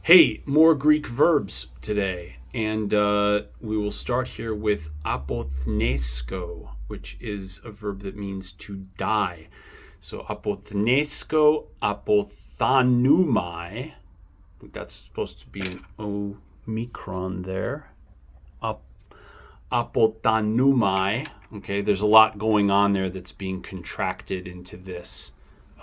Hey, more Greek verbs today. And we will start here with apothnesko, which is a verb that means to die. So apothnesko, apothanumai. I think that's supposed to be an omicron there. Apothanumai. Okay, there's a lot going on there that's being contracted into this.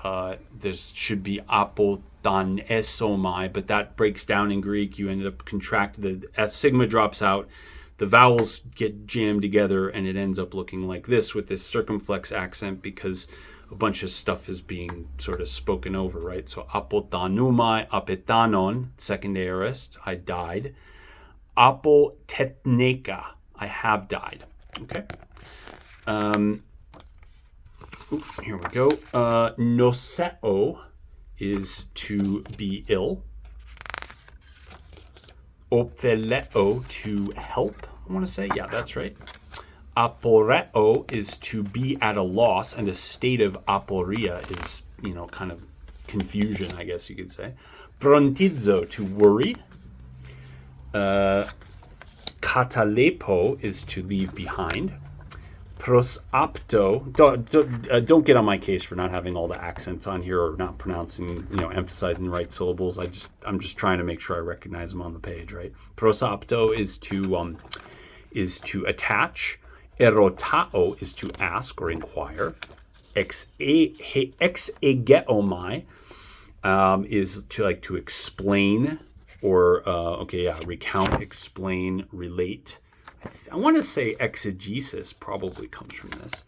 There should be apotanesomai, but that breaks down in Greek. You end up contracting. The sigma drops out. The vowels get jammed together, and it ends up looking like this with this circumflex accent because a bunch of stuff is being sort of spoken over, right? So apotanumai, apetanon, second aorist, I died. Apotetneka, I have died. Okay. Here we go. Noseo is to be ill. Opheleo, to help, I want to say. Yeah, that's right. Aporeo is to be at a loss, and a state of aporia is, kind of confusion, I guess you could say. Prontizo, to worry. Katalepo is to leave behind. Prosapto, don't get on my case for not having all the accents on here or not pronouncing, emphasizing the right syllables. I'm just trying to make sure I recognize them on the page, right? Prosapto is to attach. Erotao is to ask or inquire. Exegeomai is to explain or recount, explain, relate. I want to say exegesis probably comes from this.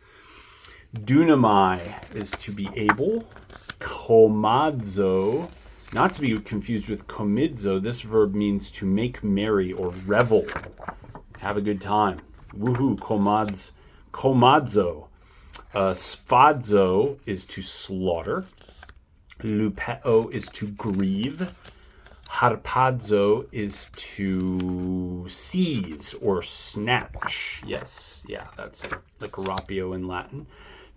Dunamai is to be able. Komadzo, not to be confused with komidzo, this verb means to make merry or revel. Have a good time. Woohoo, komadzo. Sfadzo is to slaughter. Lupeo is to grieve. Harpazo is to seize or snatch. Yes, yeah, that's it. Like rapio in Latin.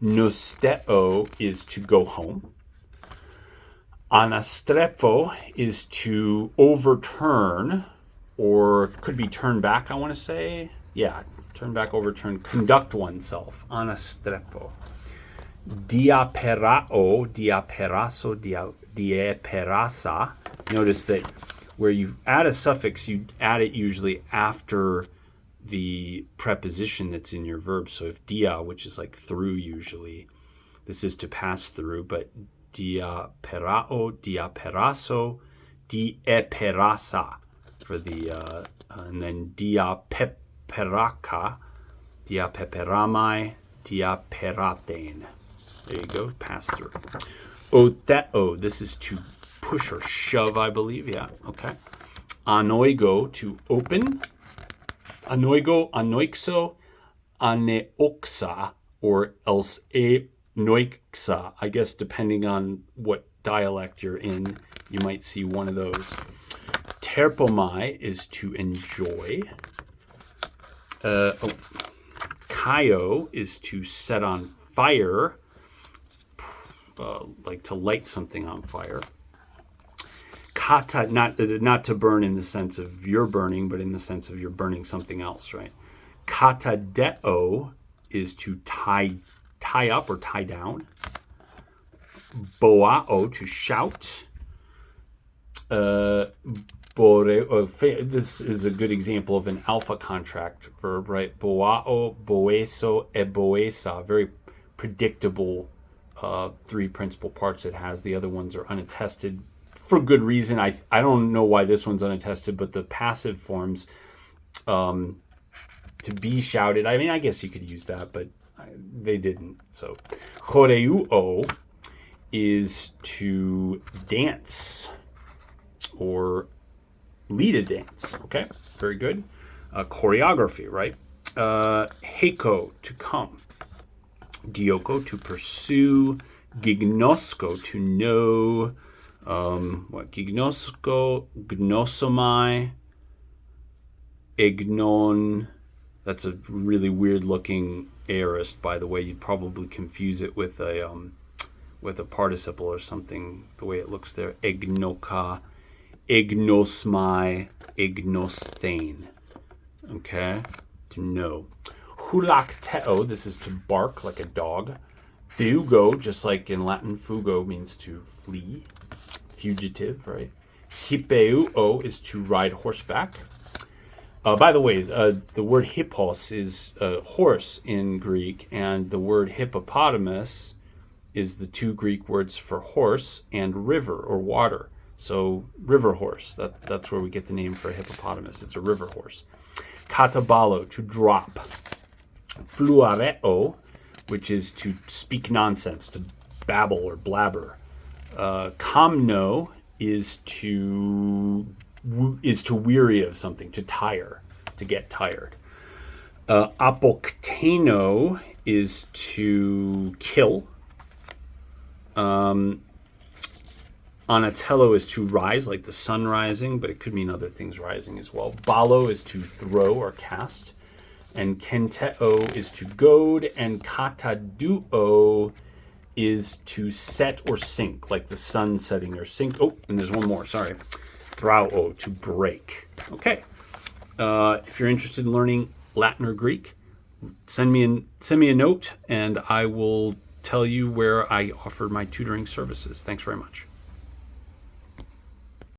Nosteo is to go home. Anastrepo is to overturn, or could be turn back, I want to say. Yeah, turn back, overturn, conduct oneself. Anastrepo. Diaperao, diaperaso, dieperasa. Notice that where you add a suffix, you add it usually after the preposition that's in your verb. So if dia, which is like through usually, this is to pass through, but diaperao, diaperaso, dieperasa for the, and then diapeperaka, diapeperamai, diaperaten. There you go, pass through. Otheo, this is to push or shove, I believe. Yeah, okay. Anoigo, to open. Anoigo, anoixo, aneoxa, or else anoixa. I guess depending on what dialect you're in, you might see one of those. Terpomai is to enjoy. Kaio is to set on fire. Like to light something on fire. Kata, not to burn in the sense of you're burning, but in the sense of you're burning something else, right? Katadeo is to tie up or tie down. Boao, to shout. This is a good example of an alpha contract verb, right? Boao, boeso, eboesa. Very predictable. Three principal parts it has. The other ones are unattested for good reason. I don't know why this one's unattested, but the passive forms, to be shouted. I mean, I guess you could use that, but they didn't. So, choreuo is to dance or lead a dance. Okay, very good. Choreography, right? Heiko, to come. Dioko, to pursue. Gignosko, to know. Gignosko, gnosomai, egnon. That's a really weird looking aorist, by the way. You'd probably confuse it with a participle or something, the way it looks there. Egnoka, ignosmai, ignosthein. Okay, to know. Hulakteo, this is to bark like a dog. Fugo, just like in Latin, fugo means to flee, fugitive, right? Hippeuo is to ride horseback. By the way, the word hippos is horse in Greek, and the word hippopotamus is the two Greek words for horse and river or water. So river horse, that's where we get the name for hippopotamus. It's a river horse. Katabalo, to drop. Fluareo, which is to speak nonsense, to babble or blabber. Kamno is to weary of something, to tire, to get tired. Apokteno is to kill. Anatello is to rise, like the sun rising, but it could mean other things rising as well. Balo is to throw or cast. And kenteo is to goad. And kataduo is to set or sink, like the sun setting or sink. Oh, and there's one more, sorry. Thrao, to break. Okay. If you're interested in learning Latin or Greek, send me a note, and I will tell you where I offer my tutoring services. Thanks very much.